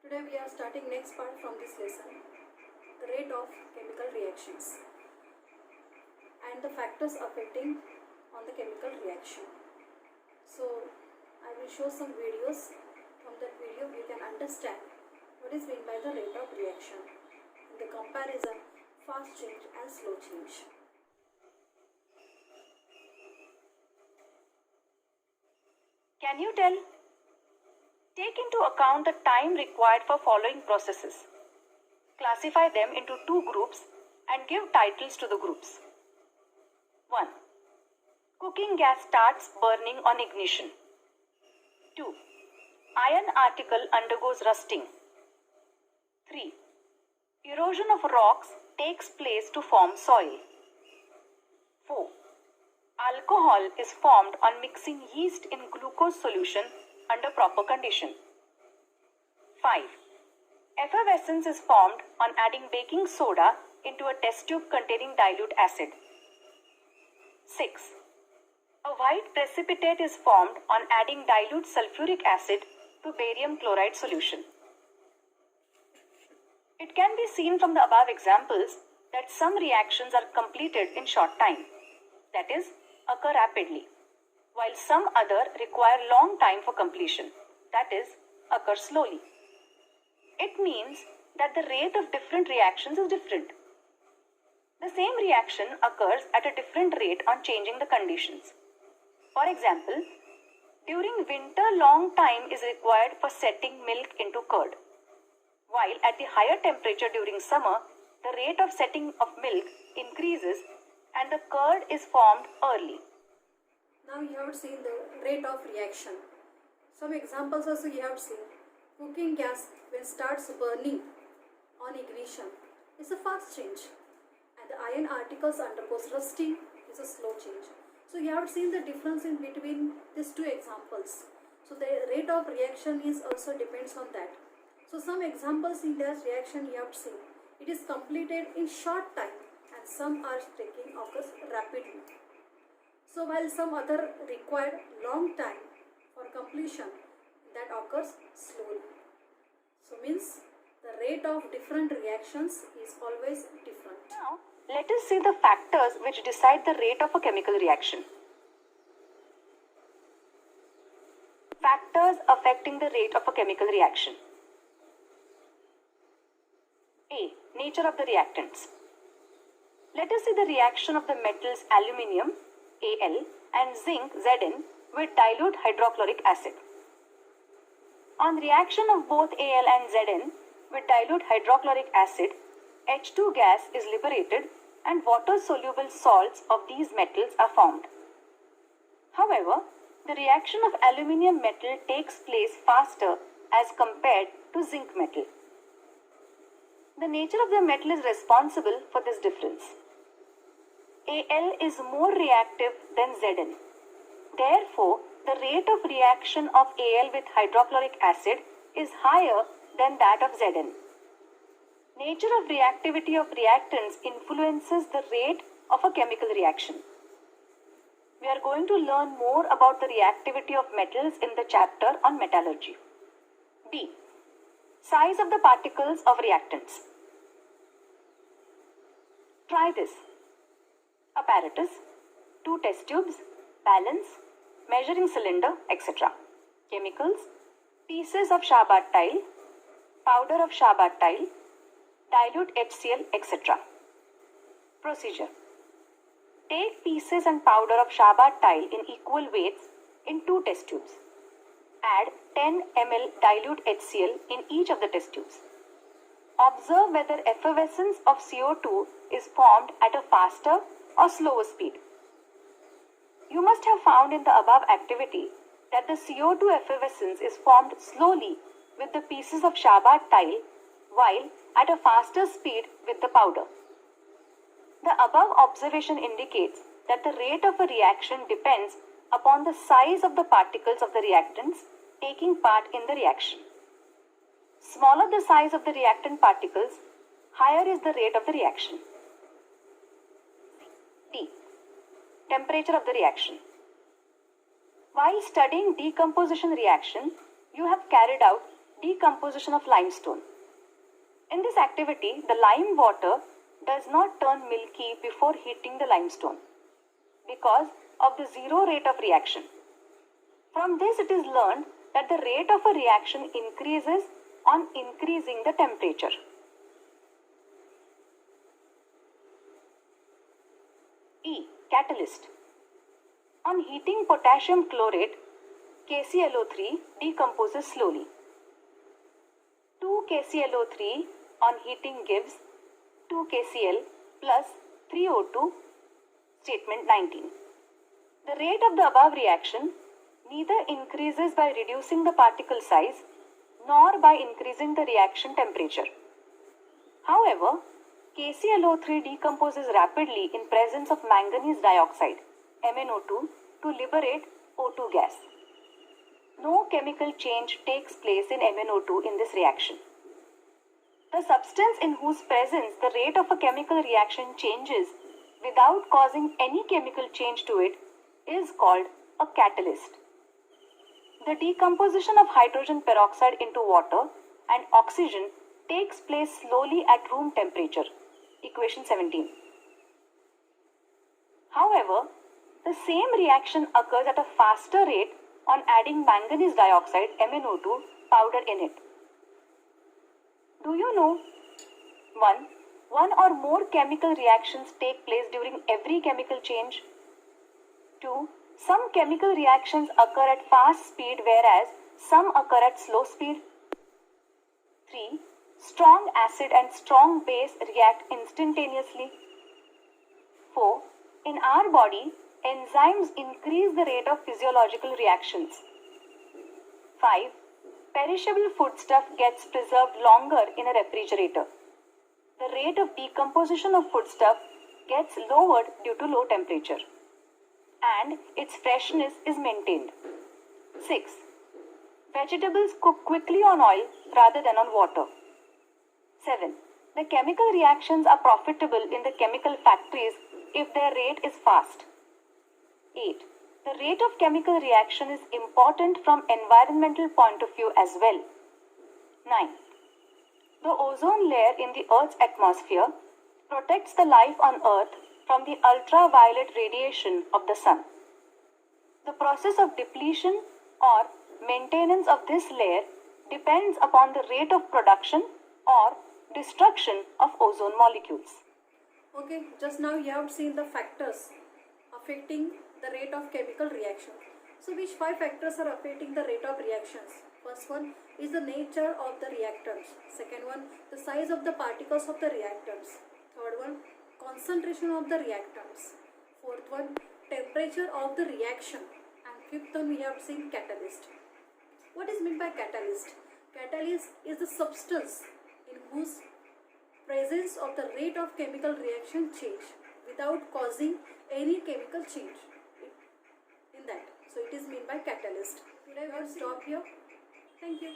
Today we are starting next part from this lesson, the rate of chemical reactions and the factors affecting on the chemical reaction. So I will show some videos. From that video you can understand what is meant by the rate of reaction in the comparison fast change and slow change. Can you tell? Take into account the time required for following processes. Classify them into two groups and give titles to the groups. 1. Cooking gas starts burning on ignition. 2. Iron article undergoes rusting. 3. Erosion of rocks takes place to form soil. 4. Alcohol is formed on mixing yeast in glucose solution under proper condition. 5. Effervescence is formed on adding baking soda into a test tube containing dilute acid. 6. A white precipitate is formed on adding dilute sulfuric acid to barium chloride solution. It can be seen from the above examples that some reactions are completed in short time, that is, occur rapidly, while some other require long time for completion, that is, occur slowly. It means that the rate of different reactions is different. The same reaction occurs at a different rate on changing the conditions. For example, during winter long time is required for setting milk into curd, while at the higher temperature during summer, the rate of setting of milk increases and the curd is formed early. Now you have seen the rate of reaction. Some examples also you have seen. Cooking gas when starts burning on ignition is a fast change, and the iron articles undergoes rusting is a slow change. So you have seen the difference in between these two examples. So the rate of reaction is also depends on that. So some examples in that reaction you have seen. It is completed in short time and some are taking occurs rapidly. So while some other require long time for completion, that occurs slowly. So means the rate of different reactions is always different. Now, let us see the factors which decide the rate of a chemical reaction. Factors affecting the rate of a chemical reaction. A. Nature of the reactants. Let us see the reaction of the metals aluminium, Al, and zinc, Zn, with dilute hydrochloric acid. On reaction of both Al and Zn with dilute hydrochloric acid, H2 gas is liberated and water-soluble salts of these metals are formed. However, the reaction of aluminium metal takes place faster as compared to zinc metal. The nature of the metal is responsible for this difference. Al is more reactive than Zn. Therefore, the rate of reaction of Al with hydrochloric acid is higher than that of Zn. Nature of reactivity of reactants influences the rate of a chemical reaction. We are going to learn more about the reactivity of metals in the chapter on metallurgy. B. Size of the particles of reactants. Try this. Apparatus, 2 test tubes, balance, measuring cylinder, etc. Chemicals, pieces of Chabat tile, powder of Chabat tile, dilute HCl, etc. Procedure. Take pieces and powder of Chabat tile in equal weights in 2 test tubes. Add 10 ml dilute HCl in each of the test tubes. Observe whether effervescence of CO2 is formed at a faster or slower speed. You must have found in the above activity that the CO2 effervescence is formed slowly with the pieces of Chabat tile while at a faster speed with the powder. The above observation indicates that the rate of a reaction depends upon the size of the particles of the reactants taking part in the reaction. Smaller the size of the reactant particles, higher is the rate of the reaction. T. Temperature of the reaction. While studying decomposition reaction, you have carried out decomposition of limestone. In this activity, the lime water does not turn milky before heating the limestone because of the zero rate of reaction. From this, it is learned that the rate of a reaction increases on increasing the temperature. E. Catalyst. On heating potassium chlorate, KClO3 decomposes slowly. 2 KClO3 on heating gives 2 KCl plus 3O2, statement 19. The rate of the above reaction neither increases by reducing the particle size nor by increasing the reaction temperature. However, KClO3 decomposes rapidly in presence of manganese dioxide, MnO2, to liberate O2 gas. No chemical change takes place in MnO2 in this reaction. The substance in whose presence the rate of a chemical reaction changes without causing any chemical change to it is called a catalyst. The decomposition of hydrogen peroxide into water and oxygen takes place slowly at room temperature. Equation 17. However, the same reaction occurs at a faster rate on adding manganese dioxide, MnO2, powder in it. Do you know? 1. One or more chemical reactions take place during every chemical change. 2. Some chemical reactions occur at fast speed whereas some occur at slow speed. 3. Strong acid and strong base react instantaneously. 4. In our body, enzymes increase the rate of physiological reactions. 5. Perishable foodstuff gets preserved longer in a refrigerator. The rate of decomposition of foodstuff gets lowered due to low temperature, and its freshness is maintained. 6. Vegetables cook quickly on oil rather than on water. 7. The chemical reactions are profitable in the chemical factories if their rate is fast. 8. The rate of chemical reaction is important from environmental point of view as well. 9. The ozone layer in the Earth's atmosphere protects the life on Earth from the ultraviolet radiation of the sun. The process of depletion or maintenance of this layer depends upon the rate of production or destruction of ozone molecules. Okay, just now you have seen the factors affecting the rate of chemical reaction. So which 5 factors are affecting the rate of reactions? First one is the nature of the reactants. Second one, the size of the particles of the reactants. Third one, concentration of the reactants. Fourth one, temperature of the reaction. And fifth one, we have seen catalyst. What is meant by catalyst? Catalyst is the substance in whose presence of the rate of chemical reaction change without causing any chemical change in that. So it is meant by catalyst. Today we will stop here. Thank you.